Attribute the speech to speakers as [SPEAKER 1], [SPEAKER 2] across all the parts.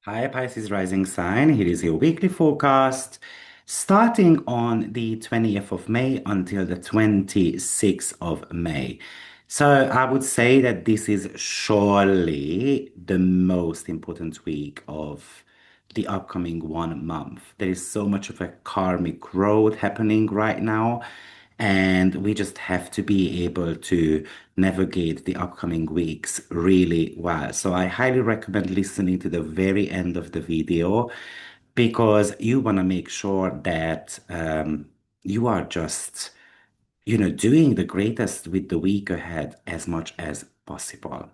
[SPEAKER 1] Hi, Pisces rising sign. Here is your weekly forecast starting on the 20th of May until the 26th of May. So I would say that this is surely the most important week of the upcoming 1 month. There is so much of a karmic growth happening right now, and we just have to be able to navigate the upcoming weeks really well. So I highly recommend listening to the very end of the video because you want to make sure that you are just, doing the greatest with the week ahead as much as possible.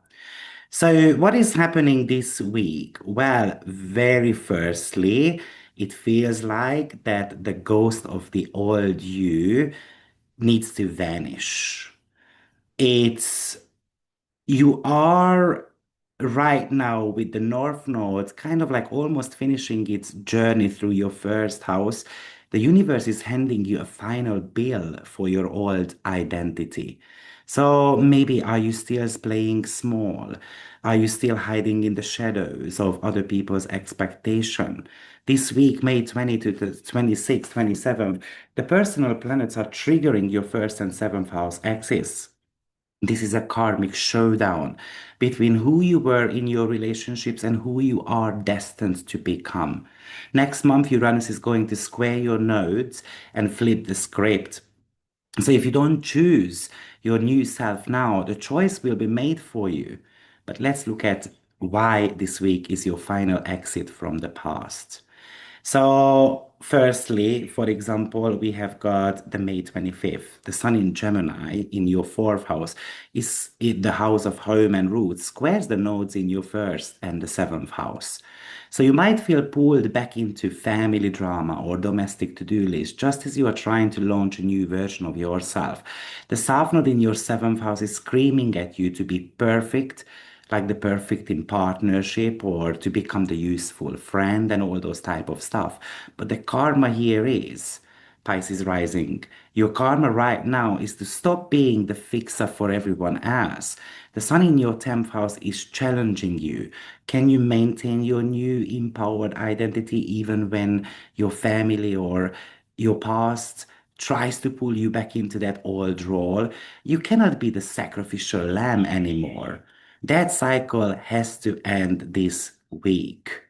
[SPEAKER 1] So, what is happening this week? Well, very firstly, it feels like that the ghost of the old you needs to vanish. It's you are right now with the North Node kind of like almost finishing its journey through your first house. The universe is handing you a final bill for your old identity. So maybe are you still playing small? Are you still hiding in the shadows of other people's expectation? This week, May 20 to the 26th, 27th, the personal planets are triggering your first and seventh house axis. This is a karmic showdown between who you were in your relationships and who you are destined to become. Next month, Uranus is going to square your nodes and flip the script. So if you don't choose your new self now, the choice will be made for you. But let's look at why this week is your final exit from the past. So, firstly, for example, we have got the May 25th. The Sun in Gemini in your fourth house is in the house of home and roots, squares the nodes in your first and the seventh house. So you might feel pulled back into family drama or domestic to-do list just as you are trying to launch a new version of yourself. The South Node in your seventh house is screaming at you to be perfect, like the perfect in partnership or to become the useful friend and all those type of stuff. But the karma here is Pisces rising. Your karma right now is to stop being the fixer for everyone else. The sun in your 10th house is challenging you. Can you maintain your new empowered identity even when your family or your past tries to pull you back into that old role? You cannot be the sacrificial lamb anymore. That cycle has to end this week.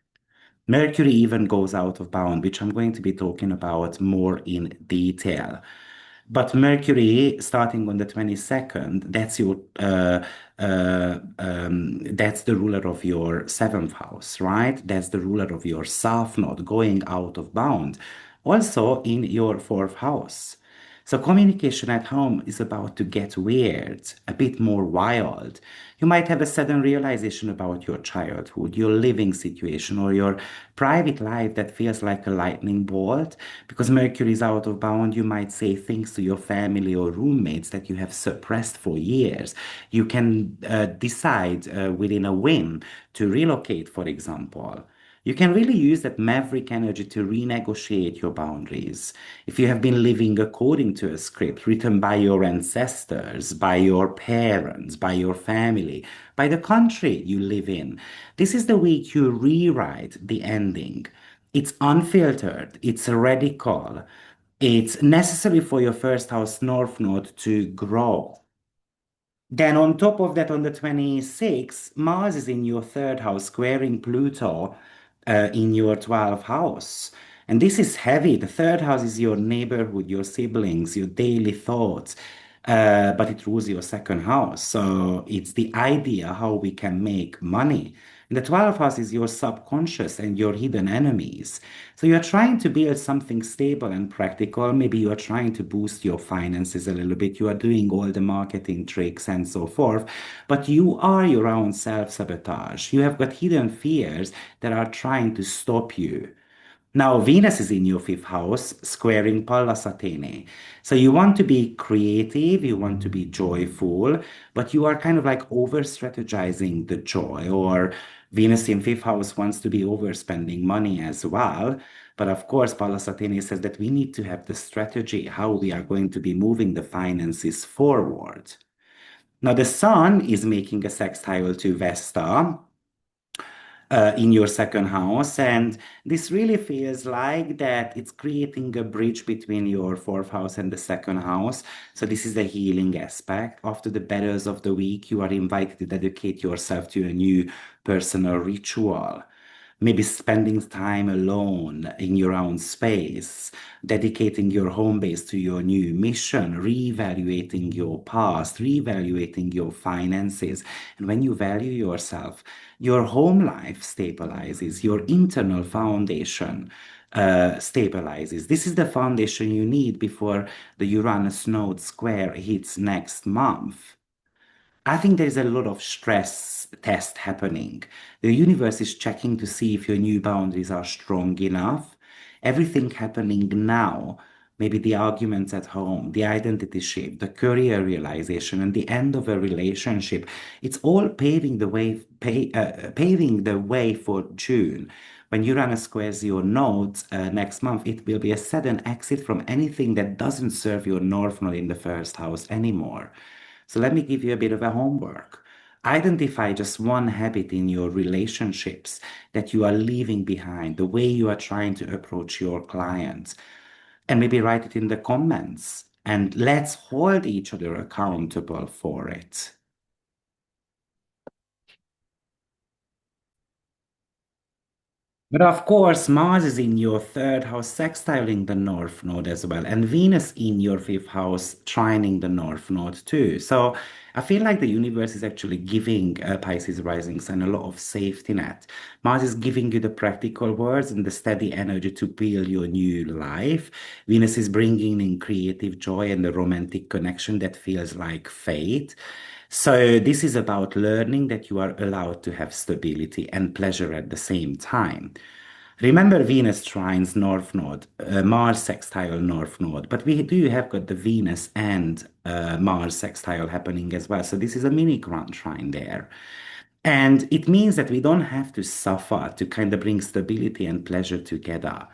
[SPEAKER 1] Mercury even goes out of bound, which I'm going to be talking about more in detail. But Mercury, starting on the 22nd, that's the ruler of your seventh house, right? That's the ruler of your south node going out of bound, also in your fourth house. So communication at home is about to get weird, a bit more wild. You might have a sudden realization about your childhood, your living situation, or your private life that feels like a lightning bolt. Because Mercury is out of bound, you might say things to your family or roommates that you have suppressed for years. You can decide within a whim to relocate, for example. You can really use that maverick energy to renegotiate your boundaries. If you have been living according to a script written by your ancestors, by your parents, by your family, by the country you live in, this is the week you rewrite the ending. It's unfiltered, it's radical, it's necessary for your first house north node to grow. Then on top of that, on the 26th, Mars is in your third house, squaring Pluto in your 12th house. And this is heavy. The third house is your neighborhood, your siblings, your daily thoughts, but it rules your second house. So it's the idea how we can make money. And the 12th house is your subconscious and your hidden enemies. So you're trying to build something stable and practical. Maybe you are trying to boost your finances a little bit. You are doing all the marketing tricks and so forth, but you are your own self-sabotage. You have got hidden fears that are trying to stop you. Now, Venus is in your fifth house, squaring Pallas Athene. So you want to be creative, you want to be joyful, but you are kind of like over strategizing the joy, or Venus in fifth house wants to be overspending money as well. But of course, Pallas Athene says that we need to have the strategy how we are going to be moving the finances forward. Now, the Sun is making a sextile to Vesta, in your second house. And this really feels like that it's creating a bridge between your fourth house and the second house. So this is the healing aspect. After the battles of the week, you are invited to dedicate yourself to a new personal ritual. Maybe spending time alone in your own space, dedicating your home base to your new mission, reevaluating your past, reevaluating your finances. And when you value yourself, your home life stabilizes, your internal foundation stabilizes. This is the foundation you need before the Uranus node square hits next month. I think there's a lot of stress test happening. The universe is checking to see if your new boundaries are strong enough. Everything happening now, maybe the arguments at home, the identity shift, the career realization, and the end of a relationship, it's all paving the way for June. When Uranus squares your nodes next month, it will be a sudden exit from anything that doesn't serve your north node in the first house anymore. So let me give you a bit of a homework. Identify just one habit in your relationships that you are leaving behind, the way you are trying to approach your clients, and maybe write it in the comments. And let's hold each other accountable for it. But of course, Mars is in your third house, sextiling the North Node as well, and Venus in your fifth house, trining the North Node too. So I feel like the universe is actually giving Pisces rising sign a lot of safety net. Mars is giving you the practical words and the steady energy to build your new life. Venus is bringing in creative joy and the romantic connection that feels like fate. So this is about learning that you are allowed to have stability and pleasure at the same time. Remember Venus trines North Node, Mars sextile North Node, but we do have got the Venus and Mars sextile happening as well. So this is a mini grand trine there. And it means that we don't have to suffer to kind of bring stability and pleasure together.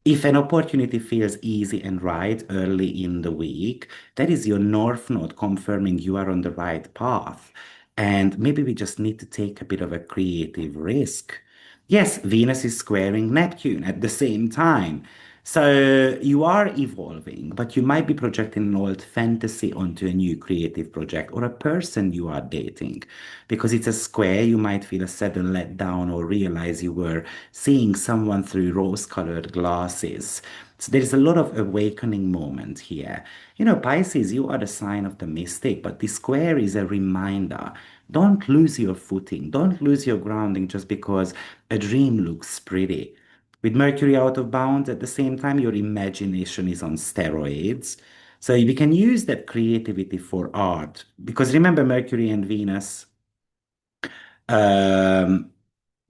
[SPEAKER 1] If an opportunity feels easy and right early in the week, that is your north node confirming you are on the right path. And maybe we just need to take a bit of a creative risk. Yes, Venus is squaring Neptune at the same time. So you are evolving, but you might be projecting an old fantasy onto a new creative project or a person you are dating. Because it's a square, you might feel a sudden letdown or realize you were seeing someone through rose-colored glasses. So there's a lot of awakening moment here. You know, Pisces, you are the sign of the mystic, but the square is a reminder. Don't lose your footing. Don't lose your grounding just because a dream looks pretty. With Mercury out of bounds, at the same time, your imagination is on steroids. So we can use that creativity for art. Because remember, Mercury and Venus, um,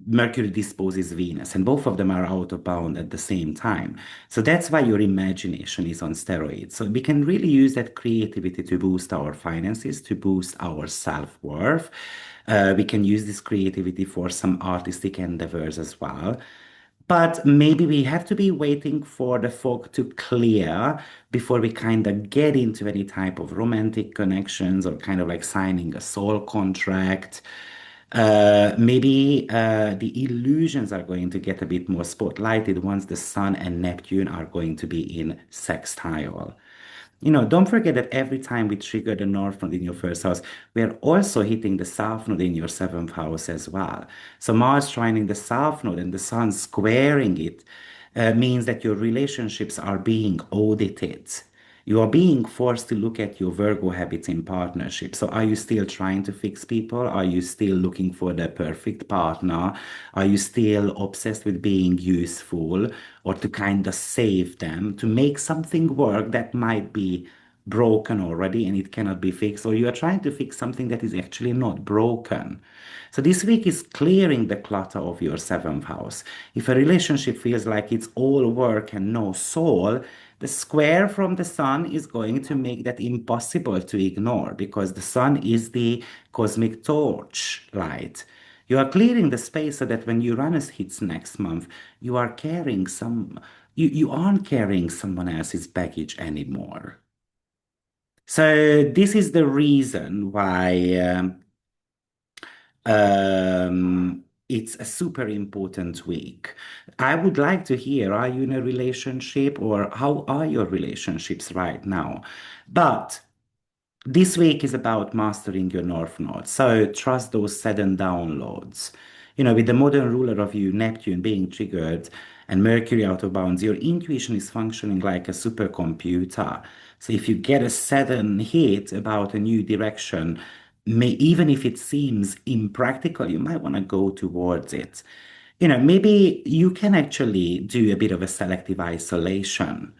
[SPEAKER 1] Mercury disposes Venus, and both of them are out of bound at the same time. So that's why your imagination is on steroids. So we can really use that creativity to boost our finances, to boost our self-worth. We can use this creativity for some artistic endeavors as well. But maybe we have to be waiting for the fog to clear before we kind of get into any type of romantic connections or kind of like signing a soul contract. Maybe the illusions are going to get a bit more spotlighted once the Sun and Neptune are going to be in sextile. You know, don't forget that every time we trigger the North Node in your first house, we are also hitting the South Node in your seventh house as well. So Mars trining the South Node and the Sun squaring it means that your relationships are being audited. You are being forced to look at your Virgo habits in partnership. So, are you still trying to fix people? Are you still looking for the perfect partner? Are you still obsessed with being useful or to kind of save them, to make something work that might be broken already and it cannot be fixed? Or you are trying to fix something that is actually not broken? So this week is clearing the clutter of your seventh house. If a relationship feels like it's all work and no soul, the square from the sun is going to make that impossible to ignore because the sun is the cosmic torch light. You are clearing the space so that when Uranus hits next month, you are carrying you aren't carrying someone else's baggage anymore. So this is the reason why um, it's a super important week. I would like to hear, are you in a relationship or how are your relationships right now? But this week is about mastering your North Node. So trust those sudden downloads. With the modern ruler of you, Neptune, being triggered and Mercury out of bounds, your intuition is functioning like a supercomputer. So if you get a sudden hit about a new direction, even if it seems impractical, you might want to go towards it. Maybe you can actually do a bit of a selective isolation.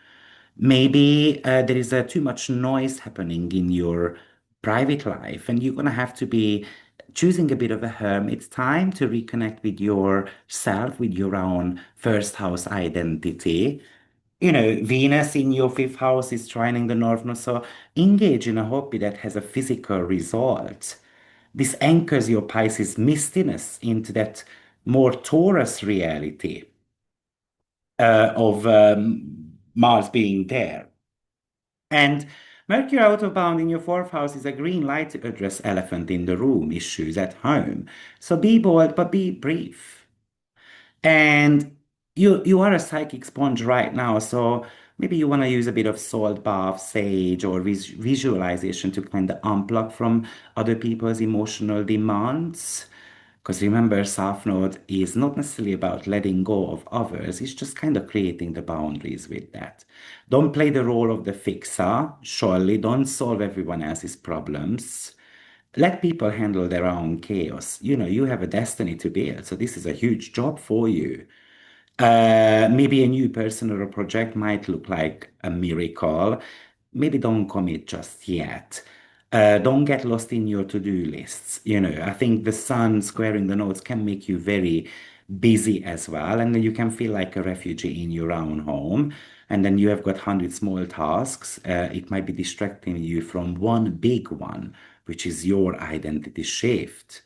[SPEAKER 1] Maybe there is too much noise happening in your private life, and you're going to have to be choosing a bit of a hermit time to reconnect with yourself, with your own first house identity. Venus in your fifth house is trining the North Node, so engage in a hobby that has a physical result. This anchors your Pisces mistiness into that more Taurus reality of Mars being there. And Mercury out of bound in your fourth house is a green light to address elephant in the room issues at home. So be bold, but be brief. And you are a psychic sponge right now, so maybe you want to use a bit of salt bath, sage, or visualization to kind of unplug from other people's emotional demands. Because remember, South Node is not necessarily about letting go of others, it's just kind of creating the boundaries with that. Don't play the role of the fixer, surely. Don't solve everyone else's problems. Let people handle their own chaos. You have a destiny to build, so this is a huge job for you. Maybe a new person or a project might look like a miracle. Maybe don't commit just yet. Don't get lost in your to-do lists. I think the sun squaring the nodes can make you very busy as well, and then you can feel like a refugee in your own home. And then you have got 100 small tasks. It might be distracting you from one big one, which is your identity shift.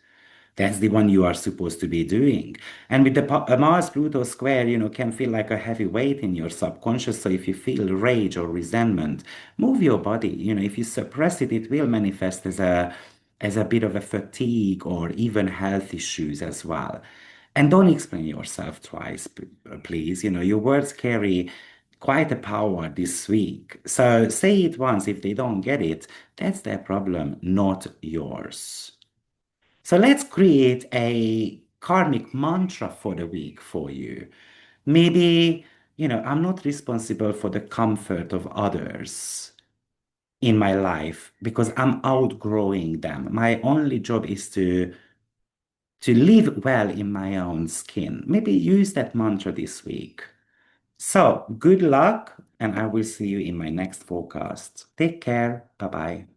[SPEAKER 1] That's the one you are supposed to be doing. And with the Mars Pluto square, can feel like a heavy weight in your subconscious. So if you feel rage or resentment, move your body. If you suppress it, it will manifest as a bit of a fatigue or even health issues as well. And don't explain yourself twice, please. Your words carry quite a power this week. So say it once. If they don't get it, that's their problem, not yours. So let's create a karmic mantra for the week for you. Maybe, I'm not responsible for the comfort of others in my life because I'm outgrowing them. My only job is to live well in my own skin. Maybe use that mantra this week. So good luck, and I will see you in my next forecast. Take care. Bye bye.